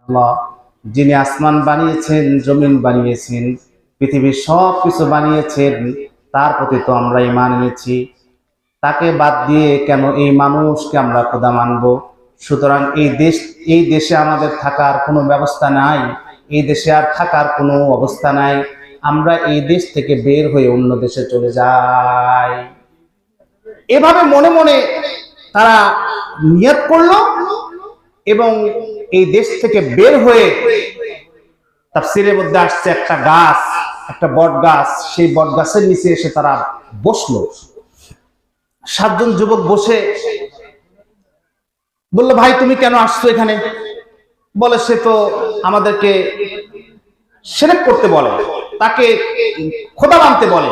আল্লাহ যিনি আসমান বানিয়েছেন, জমিন বানিয়েছেন, পৃথিবীর সব কিছু বানিয়েছেন, তার প্রতি তো আমরা ঈমান এনেছি। তাকে বাদ দিয়ে কেন এই মানুষকে আমরা খোদা মানব? সুতরাং এই দেশে আমাদের থাকার কোনো ব্যবস্থা নাই, এই দেশে আর থাকার কোনো অবস্থা নাই। আমরা এই দেশ থেকে বের হয়ে অন্য দেশে চলে যাই। এভাবে মনে মনে তারা নিয়ত করলো এবং এই দেশ থেকে বের হয়ে তাফসীরের মধ্যে আসছে একটা গাছ, একটা বট গাছ, সেই বট গাছের নিচে এসে তারা বসলো। 7 জন যুবক বসে বলল, ভাই তুমি কেন আসছো এখানে? বলে, সে তো আমাদেরকে শিরক করতে বলে, তাকে খোদা মানতে বলে।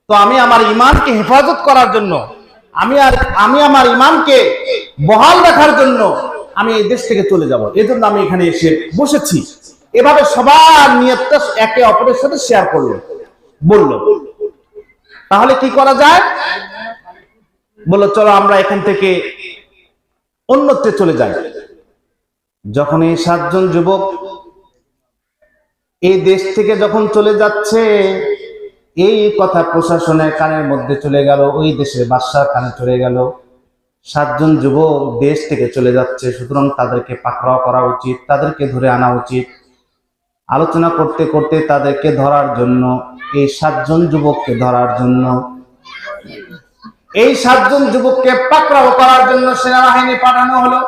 তো আমি আমার ঈমানকে হেফাজত করার জন্য, আমি আমার ঈমানকে বহাল রাখার জন্য আমি এই দেশ থেকে চলে যাব, এজন্য আমি এখানে এসে বসেছি। এভাবে সবার নিয়তটা একে অপরের সাথে শেয়ার করলো, বলল তাহলে কি করা যায়? বললো চলো আমরা এখান থেকে অন্যত্রে চলে যাই। যখন এই 7 জন যুবক এই দেশ থেকে যখন চলে যাচ্ছে, এই কথা প্রশাসনের কানের মধ্যে চলে গেল, ওই দেশের বাদশার কানে চলে গেল। 7 জন যুবক দেশ থেকে চলে যাচ্ছে, সুতরাং তাদেরকে পাকড়াও করা উচিত, তাদেরকে ধরে আনা উচিত। আলোচনা করতে করতে তাদেরকে ধরার জন্য, এই 7 জন যুবককে ধরার জন্য, এই 7 জন যুবককে পাকড়াও করার জন্য সেনাবাহিনী পাঠানো হলো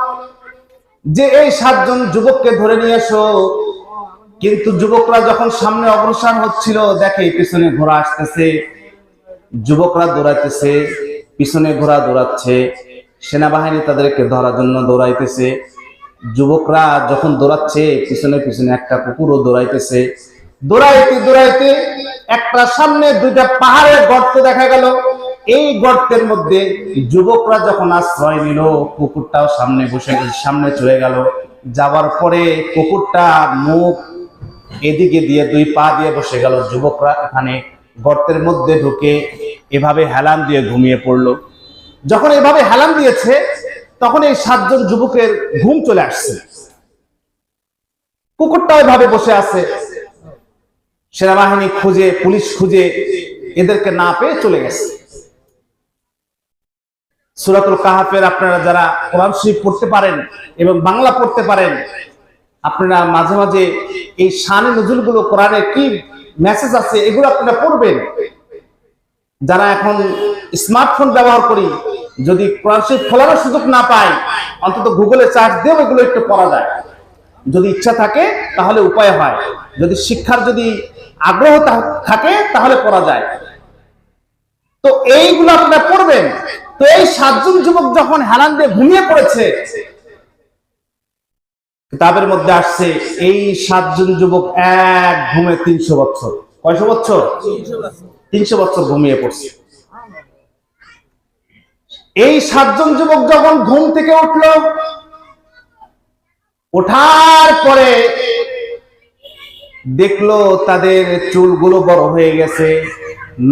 যে এই 7 জন যুবককে ধরে নিয়ে এসো। কিন্তু যুবকরা যখন সামনে অগ্রসর হচ্ছিল, দেখে পিছনে ঘোড়া আসতেছে, যুবকরা দৌড়াইতেছে, পিছনে ঘোড়া দৌড়াচ্ছে, সেনাবাহিনী তাদেরকে ধরার জন্য দৌড়াইতেছে। যুবকরা যখন দৌড়াচ্ছে, পিছনে পিছনে একটা কুকুরও দৌড়াইতেছে। দৌড়াইতে দৌড়াইতে একটা সামনে 2টা পাহাড়ের গর্ত দেখা গেল। এই গর্তের মধ্যে যুবকরা যখন আশ্রয় নিল, কুকুরটাও সামনে চলে গেল। যাওয়ার পরে কুকুরটা মুখ এদিকে দিয়ে 2 পা দিয়ে বসে গেল। যুবকরা এখানে গর্তের মধ্যে ঢুকে এভাবে হেলান দিয়ে ঘুমিয়ে পড়লো। যখন এভাবে হেলান দিয়েছে, তখন এই 7 জন যুবকের ঘুম চলে আসছে। কুকুরটা এভাবে বসে আছে। সেনাবাহিনী খুঁজে, পুলিশ খুঁজে এদেরকে না পেয়ে চলে গেছে। সূরাতুল কাহাফের আপনারা যারা কোরআন শরীফ পড়তে পারেন এবং বাংলা পড়তে পারেন, আপনারা মাঝে মাঝে এই শানে নজুলগুলো, কোরআনে কি মেসেজ আছে, এগুলো আপনারা পড়বেন। যারা এখন স্মার্টফোন ব্যবহার করি, যদি কোরআন শরীফ খোলার সুযোগ না পাই, অন্তত গুগলে সার্চ দিয়েও এগুলো একটু পড়া যায়। যদি ইচ্ছা থাকে তাহলে উপায় হয়, যদি শিক্ষার যদি আগ্রহ থাকে তাহলে পড়া যায়। তো এইগুলো আপনারা পড়বেন। তো এই 7 জন যুবক যখন হেলান দিয়ে ঘুমিয়ে পড়েছে, কিতাবের মধ্যে আসছে এই 7 জন যুবক এক ঘুমে 300 বছর, কয়শো বছর? 300 বছর ঘুমিয়ে পড়ছে। এই 7 জন যুবক যখন ঘুম থেকে উঠল, ওঠার পরে দেখলো তাদের চুলগুলো বড় হয়ে গেছে,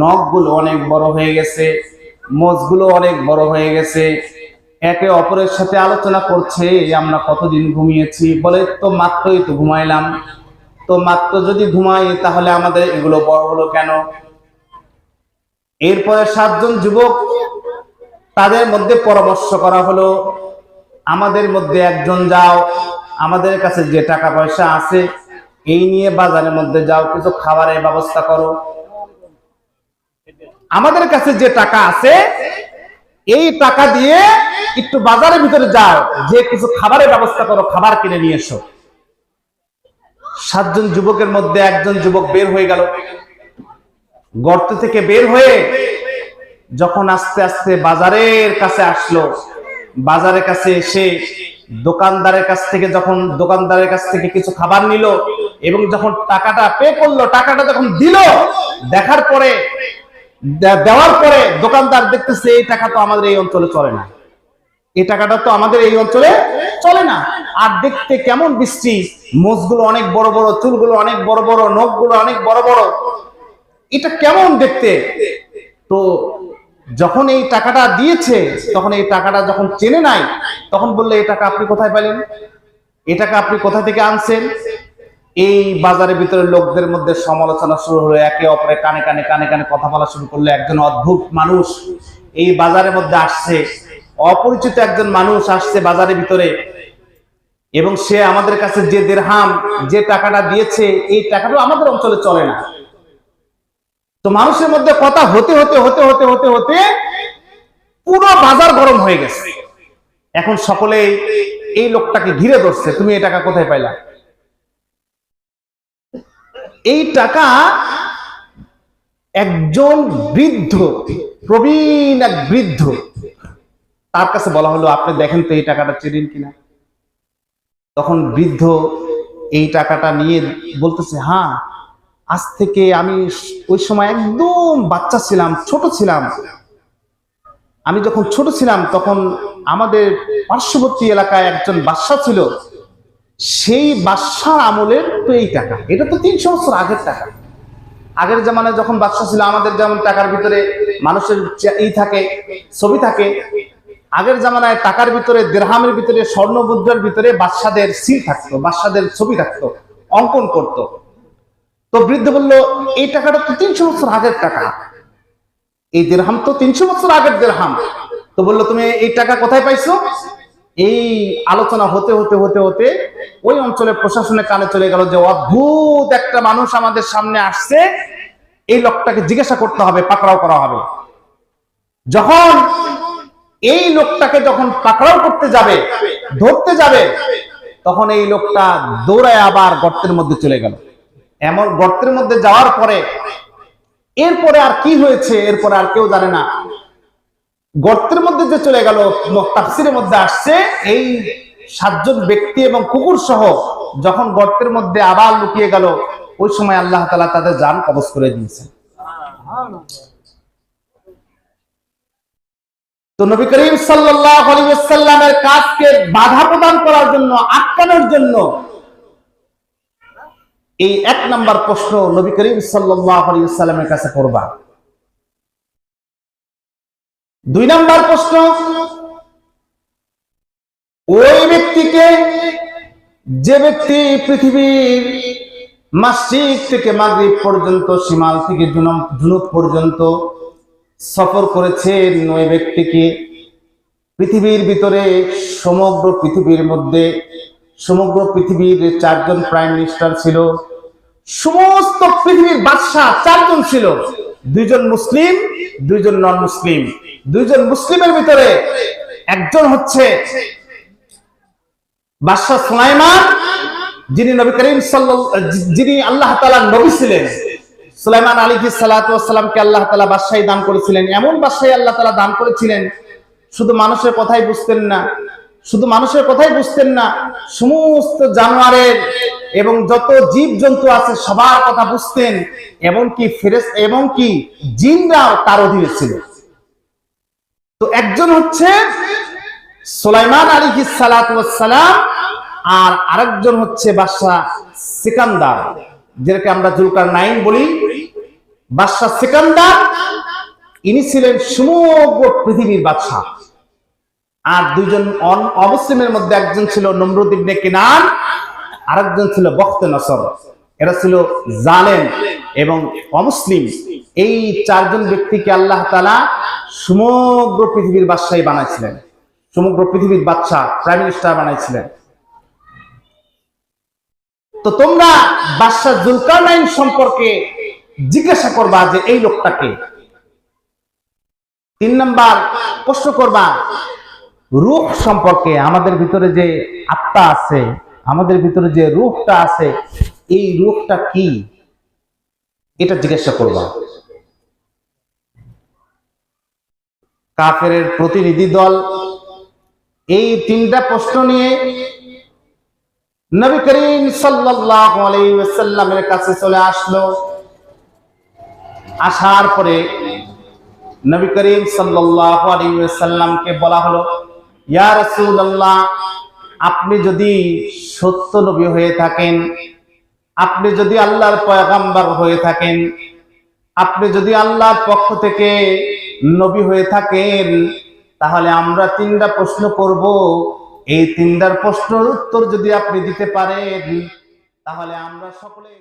নখগুলো অনেক বড় হয়ে গেছে, মোজগুলো অনেক বড় হয়ে গেছে। একে অপরের সাথে আলোচনা করছে, আমরা কতদিন ঘুমিয়েছি? বলে, তো মাত্রই তো ঘুমাইলাম। তো মাত্র যদি ঘুমাই তাহলে আমাদের এগুলো বড় হলো কেন? এরপরে 7 জন যুবক, তাদের মধ্যে পরামর্শ করা হলো, আমাদের মধ্যে একজন যাও, আমাদের কাছে যে টাকা পয়সা আছে এই নিয়ে বাজারের মধ্যে যাও, কিছু খাবারের ব্যবস্থা করো। আমাদের কাছে যে টাকা আছে এই টাকা দিয়ে একটু বাজারের ভিতরে যাও, যে কিছু খাবারের ব্যবস্থা করো, খাবার কিনে নিয়ে এসো। 7 জন যুবকের মধ্যে একজন যুবক বের হয়ে গেল। গর্ত থেকে বের হয়ে যখন আস্তে আস্তে বাজারের কাছে আসলো, বাজারের কাছে এসে দোকানদারের কাছ থেকে কিছু খাবার নিল এবং যখন টাকাটা পে করলো, টাকাটা যখন দিল, দেওয়ার পরে দোকানদার দেখতেছে এই টাকা তো আমাদের এই অঞ্চলে চলে না, এই টাকাটা তো আমাদের এই অঞ্চলে চলে না। আর দেখতে কেমন বিশ্রী, মোজগুলো অনেক বড় বড়, চুলগুলো অনেক বড় বড়, নখগুলো অনেক বড় বড়, এটা কেমন দেখতে। তো যখন এই টাকাটা দিয়েছে, তখন এই টাকাটা যখন চেনে নাই, তখন বললে, এই টাকা আপনি কোথায় পেলেন? এই টাকা আপনি কোথা থেকে আনছেন? এই বাজারের ভিতরে লোকদের মধ্যে সমালোচনা শুরু হলো, একে অপরের কানে কানে কানে কানে কথা বলা শুরু করলো। একজন অদ্ভুত মানুষ এই বাজারের মধ্যে আসছে, অপরিচিত একজন মানুষ আসছে বাজারের ভিতরে, এবং সে আমাদের কাছে যে দিরহাম, যে টাকাটা দিয়েছে, এই টাকাটা আমাদের অঞ্চলে চলে না। তো মানুষের মধ্যে কথা হতে হতে হতে হতে হতে হতে পুরো বাজার গরম হয়ে গেছে। এখন সকলে এই লোকটাকে ঘিরে ধরছে, তুমি এই টাকা কোথায় পাইলা? এই টাকা একজন বৃদ্ধ, প্রবীণ এক বৃদ্ধ, তার কাছে বলা হলো, আপনি দেখেন তো এই টাকাটা চেনেন কিনা। তখন বৃদ্ধ এই টাকাটা নিয়ে বলতেছে, হ্যাঁ, আজ থেকে আমি ওই সময় একদম বাচ্চা ছিলাম, ছোট ছিলাম। আমি যখন ছোট ছিলাম তখন আমাদের পার্শ্ববর্তী এলাকায় একজন বাদশা ছিল, সেই বাদশার আমলের তো এই টাকা, এটা তো 300 বছর আগের টাকা। আগের জামানায় যখন বাদশা ছিল, আমাদের যেমন টাকার ভিতরে মানুষের থাকে, ছবি থাকে, আগের জামানায় টাকার ভিতরে, দিরহামের ভিতরে, স্বর্ণ মুদ্রার ভিতরে বাদশাদের সিল থাকতো, বাদশাদের ছবি থাকতো, অঙ্কন করত। তো বৃদ্ধ বলল, এই টাকাটা তো 300 বছর আগের টাকা, এই দিরহাম তো 300 বছর আগের দিরহাম। তো বললো, তুমি এই টাকা কোথায় পাইছো? এই আলোচনা হতে হতে হতে হতে ওই অঞ্চলের প্রশাসনের কানে চলে গেল যে অদ্ভুত একটা মানুষ আমাদের সামনে আসছে, এই লোকটাকে জিজ্ঞাসা করতে হবে, পাকড়াও করা হবে। যখন এই লোকটাকে যখন পাকড়াও করতে যাবে, ধরতে যাবে, তখন এই লোকটা দৌড়ায় আবার গর্তের মধ্যে চলে গেল। এমন গর্তের মধ্যে যাওয়ার পরে এরপরে আর কি হয়েছে এরপরে আর কেউ জানে না। গর্তের মধ্যে যে চলে গেল, তাফসীরের মধ্যে আসছে, এই 7 জন ব্যক্তি এবং কুকুর সহ যখন গর্তের মধ্যে আবার লুকিয়ে গেল, ওই সময় আল্লাহ তাআলা তাদের জান কবজ করে দিয়েছেন। তো নবী করিম সাল্লাল্লাহু আলাইহি ওয়াসাল্লামের কাজকে বাধা প্রদান করার জন্য, আটকানোর জন্য এই 1 নাম্বার প্রশ্ন নবী করিম সাল্লাল্লাহু আলাইহি ওয়াসাল্লামের কাছে করবা। 2 নাম্বার প্রশ্ন, ওই ব্যক্তিকে, যে ব্যক্তি পৃথিবীর মাসরিক থেকে মাগরিব পর্যন্ত, শিমাল থেকে জুনুব পর্যন্ত সফর করেছেন, ওই ব্যক্তিকে পৃথিবীর ভিতরে, সমগ্র পৃথিবীর মধ্যে, সমগ্র পৃথিবীর 4 জন প্রাইম মিনিস্টার ছিল, সমস্ত পৃথিবীর বাদশা 4 জন ছিল, 2 জন মুসলিম, 2 জন নন মুসলিম। 2 জন মুসলিমের ভিতরে একজন হচ্ছে বাদশা সুলাইমান, যিনি নবী করিম যিনি আল্লাহ তাআলার নবী ছিলেন। সুলাইমান আলাইহিস সালাতু ওয়াস সালামকে আল্লাহ তাআলা বাদশাহী দান করেছিলেন। এমন বাদশাহী আল্লাহ তাআলা দান করেছিলেন, শুধু মানুষের কথাই বুঝতেন না, শুধু মানুষের কথাই বুঝতেন না, সমস্ত জানোয়ারের এবং যত জীব জন্তু আছে সবার কথা বুঝতেন, এমনকি ফেরেশতা এমনকি জিনরাও তার অধীনে ছিল। তো একজন হচ্ছে সুলাইমান আলাইহিস সালাতু ওয়াস সালাম, আর আরেকজন হচ্ছে বাদশা সিকান্দার, যেটাকে আমরা জুলকারনাইন বলি। বাদশা সিকান্দার ইনি ছিলেন সমগ্র পৃথিবীর বাদশা। আর 2 জন অমুসলিমের মধ্যে একজন ছিল নমরুদ ইবনে কিনান, আরেকজন ছিল বখতে নসর। এরা ছিল জালেম এবং অমুসলিম। এই 4 জন ব্যক্তিকে আল্লাহ তাআলা সমগ্র পৃথিবীর বাদশাহী বানাইছিলেন, সমগ্র পৃথিবীর বাদশা, প্রাইম মিনিস্টার বানাইছিলেন। তো তোমরা বাদশা জুলকারনাইন সম্পর্কে জিজ্ঞাসা করবা যে এই লোকটাকে। 3 নাম্বার প্রশ্ন করবা রূহ সম্পর্কে, আমাদের ভিতরে যে আত্মা আছে, আমাদের ভিতরে যে রূহটা আছে, এই রূহটা কি, এটা জিজ্ঞাসা করবা। কাফেরের প্রতিনিধি দল এই 3টা প্রশ্ন নিয়ে নবী করিম সাল্লাল্লাহু আলাইহি ওয়াসাল্লামের কাছে চলে আসলো। আসার পরে নবী করিম সাল্লাল্লাহু আলাইহি ওয়াসাল্লামকে বলা হলো, ইয়া রাসূলুল্লাহ, আপনি যদি সত্য নবী হয়ে থাকেন, আপনি যদি আল্লাহর পয়গম্বর হয়ে থাকেন, আপনি যদি আল্লাহর পক্ষ থেকে নবী হয়ে থাকেন, তাহলে আমরা 3টা প্রশ্ন করব। এই তিনটার প্রশ্নের উত্তর যদি আপনি দিতে পারেন তাহলে আমরা সকলে